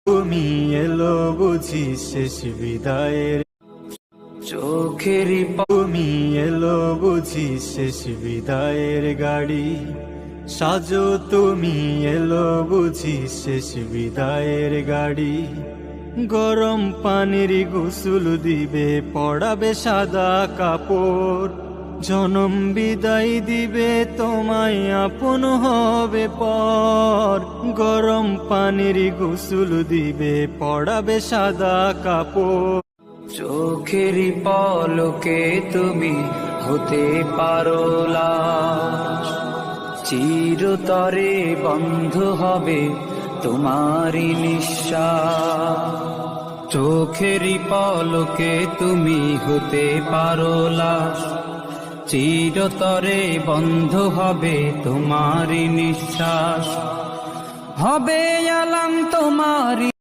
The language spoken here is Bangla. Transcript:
তুমি এলো বুঝি শেষ বিদায়ের চোখেরই তুমি এলো বুঝি শেষ বিদায়ের গাড়ি সাজো তুমি এলো বুঝি শেষ বিদায়ের গাড়ি গরম পানির গোসল দিবে পড়াবে সাদা কাপড় জনম বিদায় দিবে তোমায় আপন হবে পর গরম পানির গোসল দিবে পড়াবে সাদা কাপড় চোখেরই পলকে তুমি হতে পারো লাশ চিরতরে বন্ধ হবে তোমারই নিঃশ্বাস চোখেরই পলকে তুমি হতে পারো লাশ চিরতরে বন্ধ হবে তোমারই নিঃশ্বাস হবে আলাম তোমারই